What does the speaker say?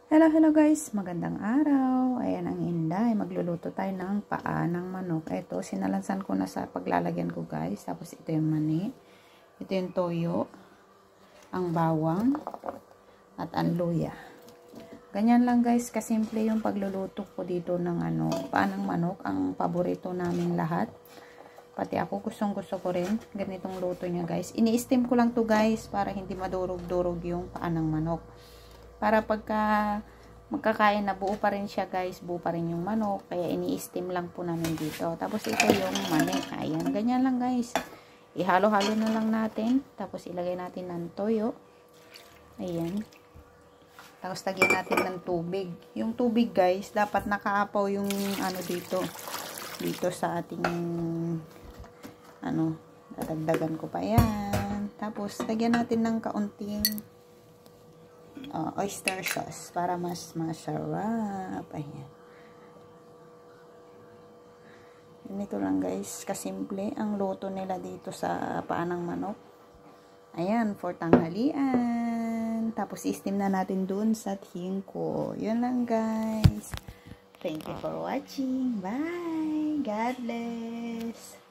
Hello guys, magandang araw. Ayan ang Inday, magluluto tayo ng paa ng manok. Ito, sinalansan ko na sa paglalagyan ko guys. Tapos ito yung mani, ito yung toyo, ang bawang, at ang luya. Ganyan lang guys, kasimple yung pagluluto ko dito ng paa ng manok. Ang paborito namin lahat. Pati ako gustong-gusto ko rin ganitong luto niya guys. Ini-steam ko lang to guys para hindi madurog-durog yung paa ng manok. Para pagka magkakain na buo pa rin siya guys, buo pa rin yung manok. Kaya ini-steam lang po namin dito. Tapos ito yung mani. Ayan, ganyan lang guys. Ihalo-halo na lang natin. Tapos ilagay natin ng toyo. Ayan. Tapos tagyan natin ng tubig. Yung tubig guys, dapat nakaapaw yung dito. Dito sa ating dadagdagan ko pa yan. Tapos tagyan natin ng kaunting oyster sauce para mas masarap. Ayan. Ganito lang guys, kasimple ang luto nila dito sa paa ng manok. Ayan, for tanghalian. Tapos i-steam na natin dun sa tingko. Yun lang guys. Thank you for watching. Bye. God bless.